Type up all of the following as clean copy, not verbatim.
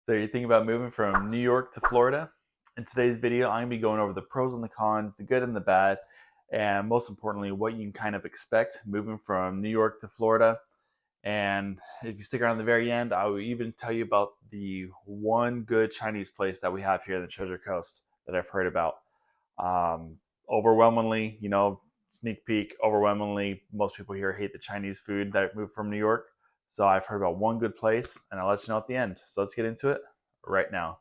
So you're thinking about moving from New York to Florida? In today's video, I'm going to be going over the pros and the cons, the good and the bad, and most importantly, what you can kind of expect moving from New York to Florida. And if you stick around the very end, I will even tell you about the one good Chinese place that we have here in the Treasure Coast that I've heard about. Overwhelmingly, sneak peek, overwhelmingly, most people here hate the Chinese food that moved from New York. So I've heard about one good place, and I'll let you know at the end. So let's get into it right now.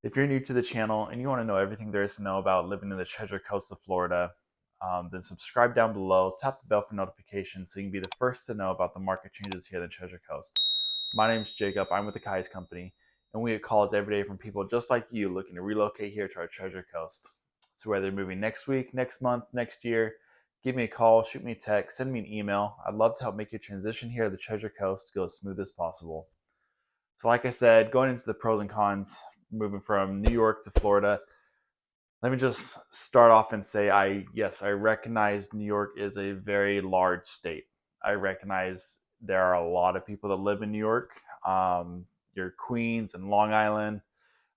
If you're new to the channel and you want to know everything there is to know about living in the Treasure Coast of Florida, then subscribe down below, tap the bell for notifications so you can be the first to know about the market changes here in the Treasure Coast. My name is Jacob, I'm with the Kai's Company, and we get calls every day from people just like you looking to relocate here to our Treasure Coast. So whether you're moving next week, next month, next year, give me a call, shoot me a text, send me an email. I'd love to help make your transition here to the Treasure Coast go as smooth as possible. So like I said, going into the pros and cons, moving from New York to Florida, let me just start off and say I recognize New York is a very large state. I recognize there are a lot of people that live in New York. Your Queens and Long Island,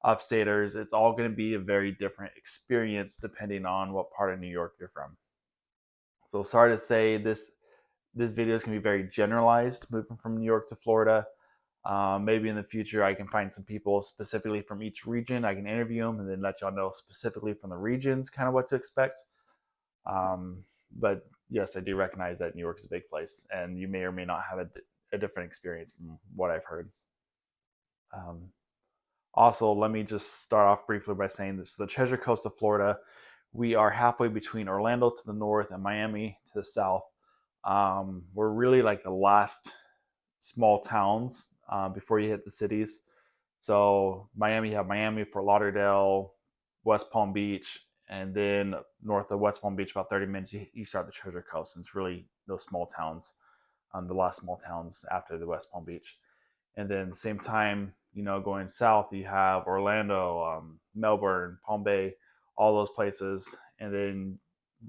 upstaters, it's all going to be a very different experience depending on what part of New York you're from. So sorry to say this video is going to be very generalized moving from New York to Florida. Maybe in the future I can find some people specifically from each region. I can interview them and then let y'all know specifically from the regions kind of what to expect. But yes, I do recognize that New York is a big place, and you may or may not have a different experience from what I've heard. Also, let me just start off briefly by saying this: the Treasure Coast of Florida, we are halfway between Orlando to the north and Miami to the south. We're really like the last small towns before you hit the cities. So Miami, you have Miami, Fort Lauderdale, West Palm Beach, and then north of West Palm Beach, about 30 minutes, you start the Treasure Coast. And it's really those small towns, the last small towns after the West Palm Beach. And then the same time, going south, you have Orlando, Melbourne, Palm Bay, all those places. And then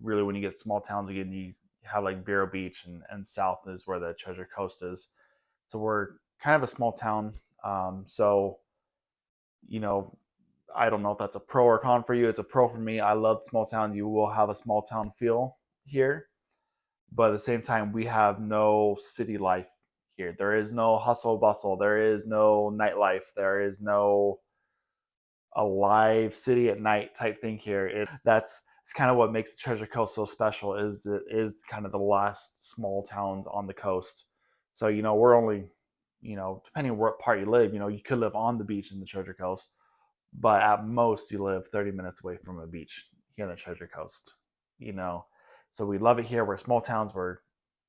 really when you get small towns again, you have like Vero Beach, and south is where the Treasure Coast is. So we're kind of a small town. So, I don't know if that's a pro or con for you. It's a pro for me. I love small town. You will have a small town feel here. But at the same time, we have no city life here. There is no hustle bustle. There is no nightlife. There is no a live city at night type thing here. It's kind of what makes the Treasure Coast so special. Is it is kind of the last small towns on the coast. So we're only, depending on what part you live, you could live on the beach in the Treasure Coast, but at most you live 30 minutes away from a beach here in the Treasure Coast. So we love it here. We're small towns. We're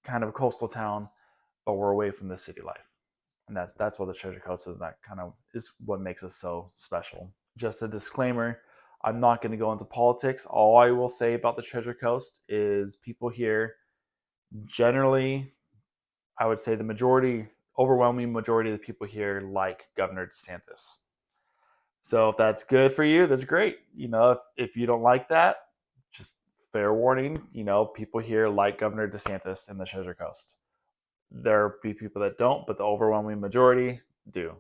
kind of a coastal town, but we're away from the city life, and that's what the Treasure Coast is. That kind of is what makes us so special. Just a disclaimer, I'm not going to go into politics. All I will say about the Treasure Coast is people here generally, I would say the overwhelming majority of the people here like Governor DeSantis. So if that's good for you, that's great. If you don't like that, just fair warning, people here like Governor DeSantis in the Treasure Coast. There be people that don't, but the overwhelming majority do.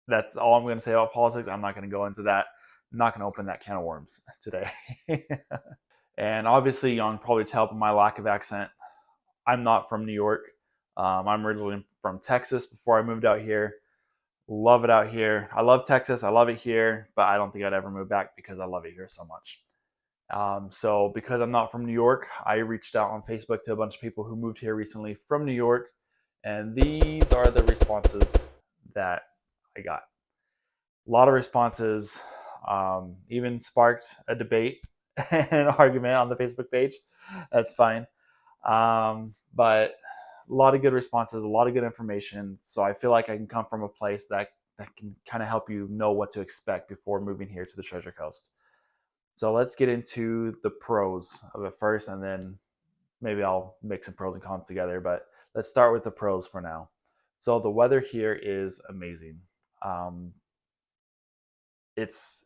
That's all I'm going to say about politics. I'm not going to go into that. I'm not going to open that can of worms today. And obviously, you can probably tell by my lack of accent, I'm not from New York. I'm originally from Texas before I moved out here. Love it out here. I love Texas. I love it here, but I don't think I'd ever move back because I love it here so much. So because I'm not from New York, I reached out on Facebook to a bunch of people who moved here recently from New York, and these are the responses that I got. A lot of responses, even sparked a debate and an argument on the Facebook page. That's fine. But a lot of good responses, a lot of good information. So I feel like I can come from a place that can kind of help you know what to expect before moving here to the Treasure Coast. So let's get into the pros of it first, and then maybe I'll mix some pros and cons together. But let's start with the pros for now. So the weather here is amazing. It's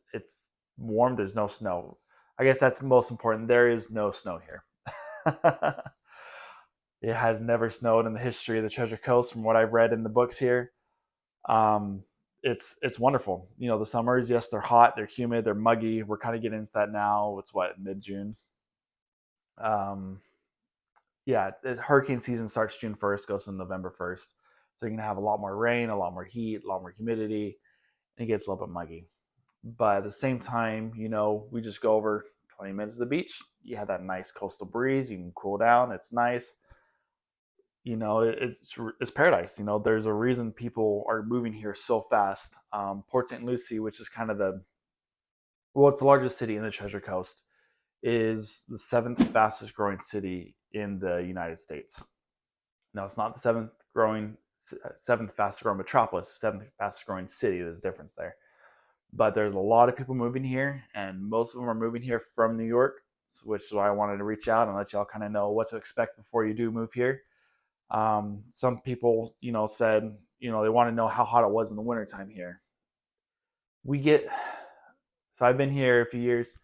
warm. There's no snow. I guess that's most important. There is no snow here. It has never snowed in the history of the Treasure Coast, from what I've read in the books here. Um, it's wonderful. The summers, yes, they're hot, they're humid, they're muggy. We're kind of getting into that now. It's what, mid-June. Um, yeah, hurricane season starts June 1st, goes to November 1st. So you're gonna have a lot more rain, a lot more heat, a lot more humidity, and it gets a little bit muggy. But at the same time, we just go over 20 minutes to the beach. You have that nice coastal breeze. You can cool down. It's nice. It's paradise. There's a reason people are moving here so fast. Port St. Lucie, which is kind of it's the largest city in the Treasure Coast, is the seventh fastest growing city in the United States. Now, it's not the seventh fastest growing metropolis, seventh fastest growing city. There's a difference there. But there's a lot of people moving here, and most of them are moving here from New York, which is why I wanted to reach out and let y'all kind of know what to expect before you do move here. Some people, said, they want to know how hot it was in the wintertime here. So I've been here a few years.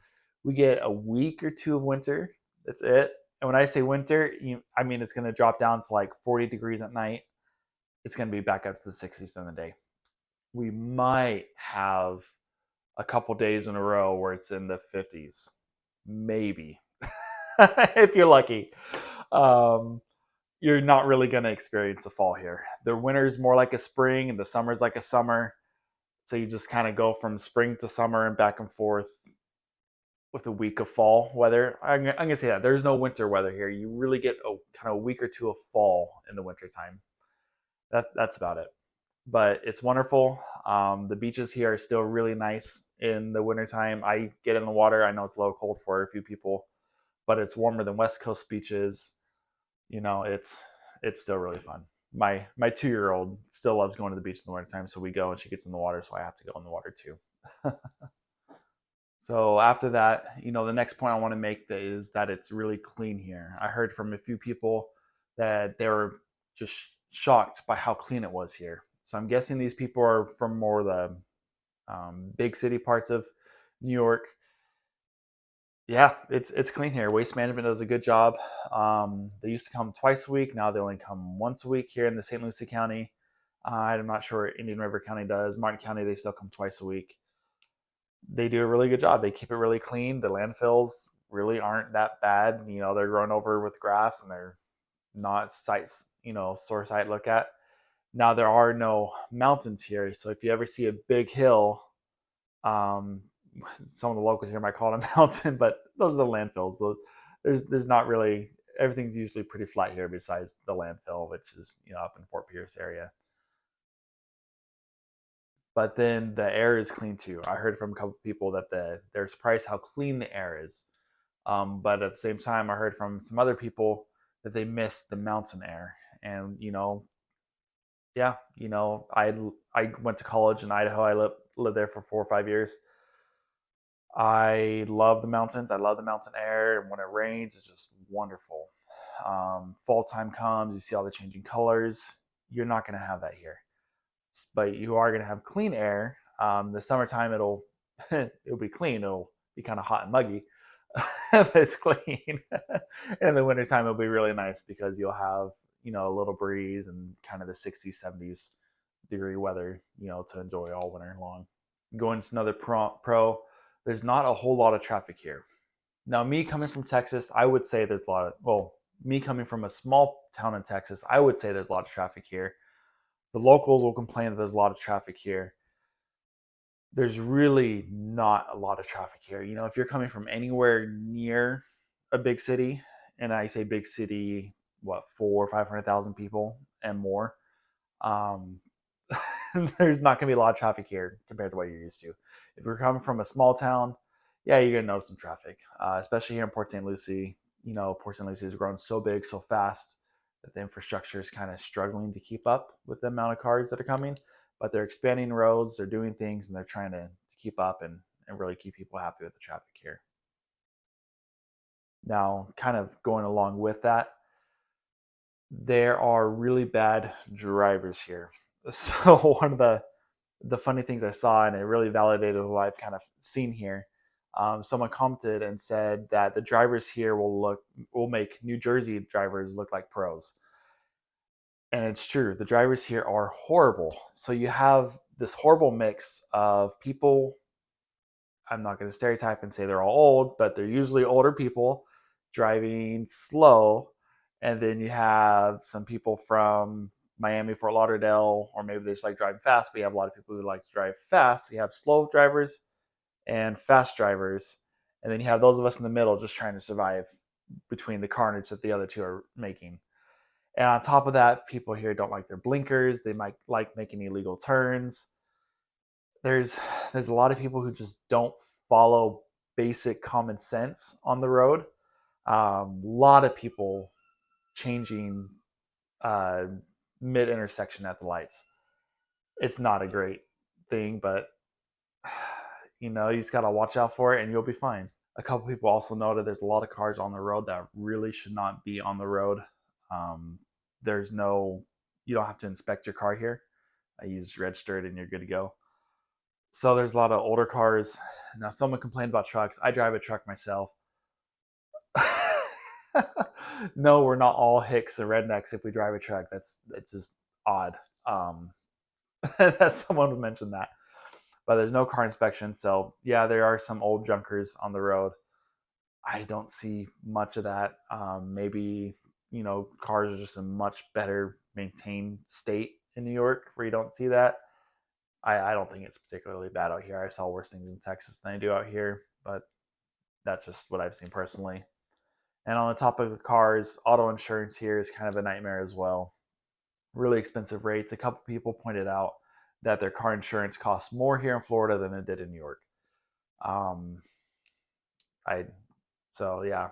We get a week or two of winter. That's it. And when I say winter, I mean it's going to drop down to like 40 degrees at night. It's going to be back up to the 60s in the day. We might have a couple days in a row where it's in the 50s, maybe, if you're lucky. You're not really going to experience a fall here. The winter is more like a spring, and the summer is like a summer. So you just kind of go from spring to summer and back and forth with a week of fall weather. I'm going to say that there's no winter weather here. You really get a kind of a week or two of fall in the wintertime. That's about it. But it's wonderful. The beaches here are still really nice in the wintertime. I get in the water. I know it's a little cold for a few people, but it's warmer than West Coast beaches. It's still really fun. My 2-year-old still loves going to the beach in the wintertime, so we go and she gets in the water, so I have to go in the water too. So after that, the next point I want to make is that it's really clean here. I heard from a few people that they were just shocked by how clean it was here. So I'm guessing these people are from more the big city parts of New York. Yeah, it's clean here. Waste management does a good job. They used to come twice a week. Now they only come once a week here in the St. Lucie County. I'm not sure what Indian River County does. Martin County, they still come twice a week. They do a really good job. They keep it really clean. The landfills really aren't that bad. They're grown over with grass and they're not sore sight to look at. Now there are no mountains here, so if you ever see a big hill, um, some of the locals here might call it a mountain, but those are the landfills. There's not really, everything's usually pretty flat here besides the landfill, which is up in Fort Pierce area. But then the air is clean too. I heard from a couple of people that they're surprised how clean the air is. But at the same time, I heard from some other people that they miss the mountain air. And yeah, I went to college in Idaho. I lived there for 4 or 5 years. I love the mountains. I love the mountain air, and when it rains, it's just wonderful. Fall time comes, you see all the changing colors. You're not going to have that here, but you are going to have clean air. The summertime, it'll it'll be clean. It'll be kind of hot and muggy, but it's clean. And the wintertime, it'll be really nice because you'll have a little breeze and kind of the 60s, 70s degree weather, to enjoy all winter long. Going to another pro, there's not a whole lot of traffic here. Now, me coming from Texas, I would say there's a lot of, me coming from a small town in Texas, I would say there's a lot of traffic here. The locals will complain that there's a lot of traffic here. There's really not a lot of traffic here. If you're coming from anywhere near a big city, and I say big city, 400,000 or 500,000 people and more, there's not going to be a lot of traffic here compared to what you're used to. If you're coming from a small town, yeah, you're going to notice some traffic, especially here in Port St. Lucie. Port St. Lucie has grown so big, so fast that the infrastructure is kind of struggling to keep up with the amount of cars that are coming. But they're expanding roads, they're doing things, and they're trying to keep up and really keep people happy with the traffic here. Now, kind of going along with that, there are really bad drivers here. So one of the funny things I saw, and it really validated what I've kind of seen here, Someone commented and said that the drivers here will make New Jersey drivers look like pros, and it's true. The drivers here are horrible. So you have this horrible mix of people. I'm not going to stereotype and say they're all old, but they're usually older people driving slow. And then you have some people from Miami, Fort Lauderdale, or maybe they just like driving fast, but you have a lot of people who like to drive fast. So you have slow drivers and fast drivers. And then you have those of us in the middle just trying to survive between the carnage that the other two are making. And on top of that, people here don't like their blinkers. They might like making illegal turns. There's there's a lot of people who just don't follow basic common sense on the road. A lot of people changing uh, mid intersection at the lights. It's not a great thing, but you just gotta watch out for it, and you'll be fine. A couple people also noted there's a lot of cars on the road that really should not be on the road. Um, there's no, you don't have to inspect your car here. You just register it and you're good to go. So there's a lot of older cars. Now, someone complained about trucks. I drive a truck myself. No, we're not all hicks and rednecks if we drive a truck. That's just odd. Um, that someone would mention that. But there's no car inspection. So yeah, there are some old junkers on the road. I don't see much of that. Maybe cars are just in much better maintained state in New York where you don't see that. I don't think it's particularly bad out here. I saw worse things in Texas than I do out here, but that's just what I've seen personally. And on the topic of cars, auto insurance here is kind of a nightmare as well. Really expensive rates. A couple people pointed out that their car insurance costs more here in Florida than it did in New York. Um, I so yeah,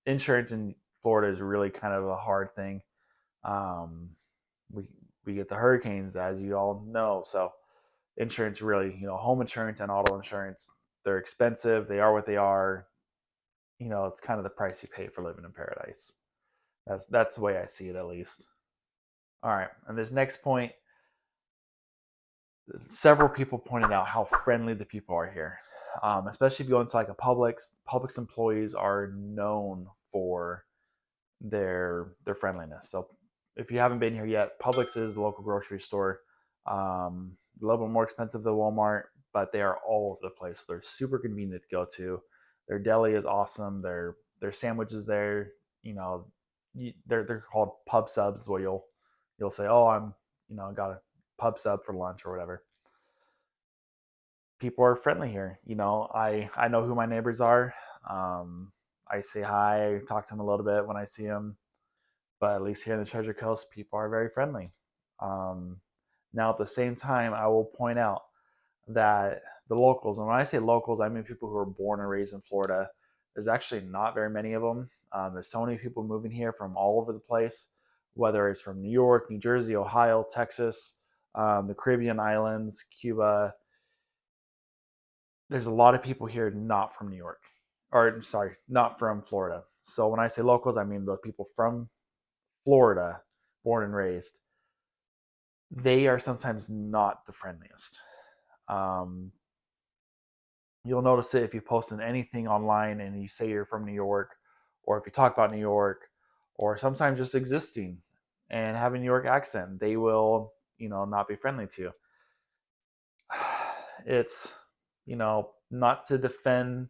insurance in Florida is really kind of a hard thing. Um, we we get the hurricanes, as you all know, so insurance really, home insurance and auto insurance, they're expensive. They are what they are. It's kind of the price you pay for living in paradise. That's the way I see it, at least. All right, and this next point, several people pointed out how friendly the people are here, especially if you go into like a Publix. Publix employees are known for their friendliness. So if you haven't been here yet, Publix is the local grocery store. A little bit more expensive than Walmart, but they are all over the place. They're super convenient to go to. Their deli is awesome. Their sandwiches there, they're called pub subs. Where you'll say, oh, got a pub sub for lunch or whatever. People are friendly here. I know who my neighbors are. I say hi, talk to them a little bit when I see them. But at least here in the Treasure Coast, people are very friendly. Um, Now, at the same time, I will point out that the locals, and when I say locals, I mean people who are born and raised in Florida, there's actually not very many of them. There's so many people moving here from all over the place, whether it's from New York, New Jersey, Ohio, Texas, the Caribbean islands, Cuba. There's a lot of people here not from New York, or sorry, not from Florida. So when I say locals, I mean the people from Florida, born and raised. They are sometimes not the friendliest. Um, you'll notice it if you post anything online and you say you're from New York, or if you talk about New York, or sometimes just existing and having a New York accent, they will, not be friendly to you. It's, not to defend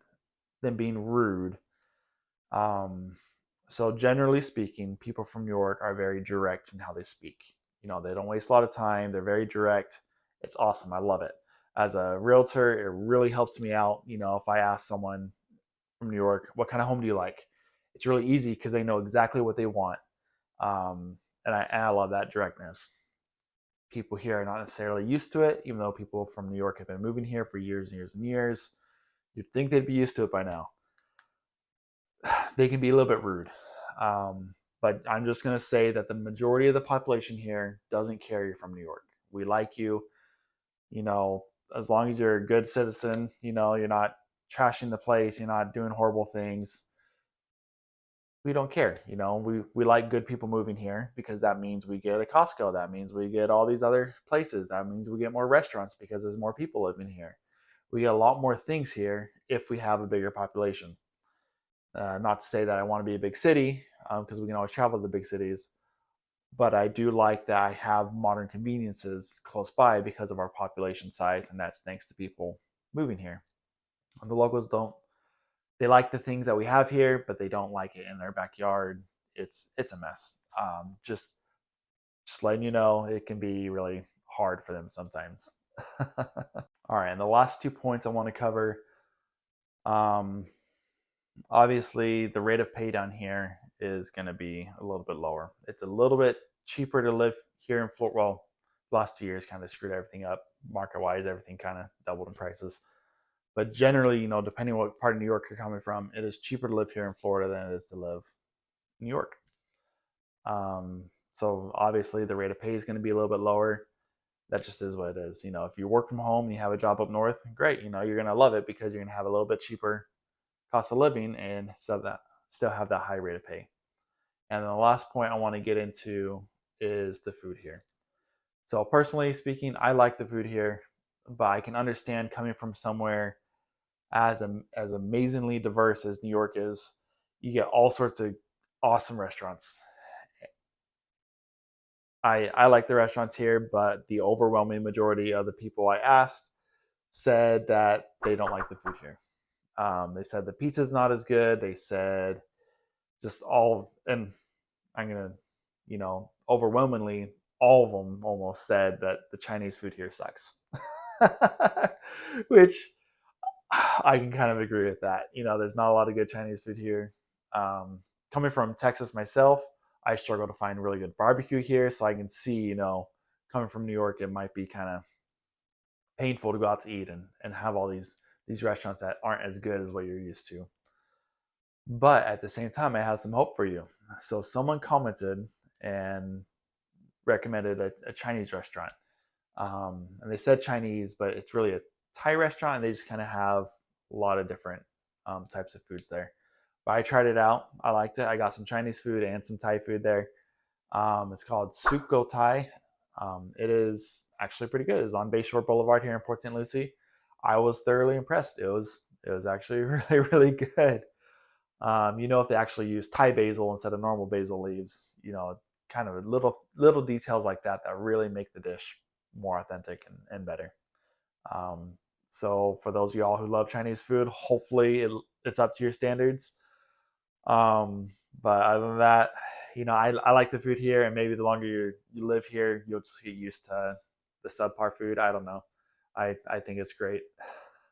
them being rude. Um, so generally speaking, people from New York are very direct in how they speak. They don't waste a lot of time. They're very direct. It's awesome. I love it. As a realtor, it really helps me out. If I ask someone from New York, what kind of home do you like? It's really easy because they know exactly what they want. And I love that directness. People here are not necessarily used to it, even though people from New York have been moving here for years and years and years. You'd think they'd be used to it by now. They can be a little bit rude. But I'm just going to say that the majority of the population here doesn't care you're from New York. We like you, as long as you're a good citizen, you're not trashing the place, you're not doing horrible things. We don't care. We like good people moving here because that means we get a Costco. That means we get all these other places. That means we get more restaurants because there's more people living here. We get a lot more things here if we have a bigger population. Not to say that I want to be a big city, because we can always travel to the big cities, but I do like that I have modern conveniences close by because of our population size, and that's thanks to people moving here. And the locals don't. They like the things that we have here, but they don't like it in their backyard. It's a mess. Just letting you know, it can be really hard for them sometimes. All right, and the last 2 points I want to cover. Um, Obviously, the rate of pay down here is going to be a little bit lower. It's a little bit cheaper to live here in Florida. Well, the last 2 years kind of screwed everything up market wise. Everything kind of doubled in prices. But generally, depending on what part of New York you're coming from, it is cheaper to live here in Florida than it is to live in New York. Um, so obviously, the rate of pay is going to be a little bit lower. That just is what it is. If you work from home and you have a job up north, great. You're going to love it because you're going to have a little bit cheaper cost of living and still have that high rate of pay. And then the last point I want to get into is the food here. So personally speaking, I like the food here, but I can understand coming from somewhere as amazingly diverse as New York is. You get all sorts of awesome restaurants. I like the restaurants here, but the overwhelming majority of the people I asked said that they don't like the food here. They said the pizza's not as good. They said just all, and I'm gonna, overwhelmingly, all of them almost said that the Chinese food here sucks, which I can kind of agree with that. There's not a lot of good Chinese food here. Coming from Texas myself, I struggle to find really good barbecue here, so I can see, coming from New York, it might be kind of painful to go out to eat and have all these restaurants that aren't as good as what you're used to. But at the same time, I have some hope for you. So someone commented and recommended a Chinese restaurant. And they said Chinese, but it's really a Thai restaurant, and they just kind of have a lot of different types of foods there. But I tried it out. I liked it. I got some Chinese food and some Thai food there. It's called Soup Go Thai. It is actually pretty good. It's on Bayshore Boulevard here in Port St. Lucie. I was thoroughly impressed. It was actually really, really good. If they actually use Thai basil instead of normal basil leaves, kind of little details like that really make the dish more authentic and better. Um, so for those of y'all who love Chinese food, hopefully it's up to your standards. But other than that, I like the food here, and maybe the longer you live here, you'll just get used to the subpar food. I don't know. I think it's great.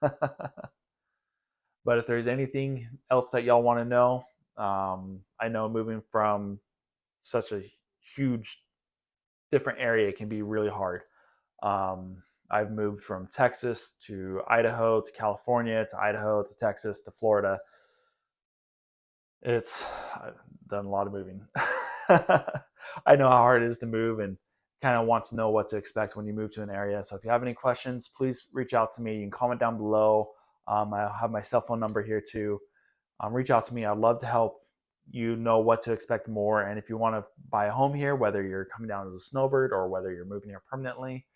But if there's anything else that y'all want to know, I know moving from such a huge different area can be really hard. I've moved from Texas to Idaho to California to Idaho to Texas to Florida. I've done a lot of moving. I know how hard it is to move and kind of want to know what to expect when you move to an area. So if you have any questions, please reach out to me. You can comment down below. I'll have my cell phone number here too. Reach out to me. I'd love to help you know what to expect more. And if you want to buy a home here, whether you're coming down as a snowbird or whether you're moving here permanently,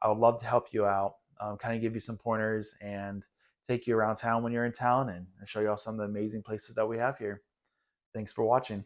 I would love to help you out, kind of give you some pointers and take you around town when you're in town and show you all some of the amazing places that we have here. Thanks for watching.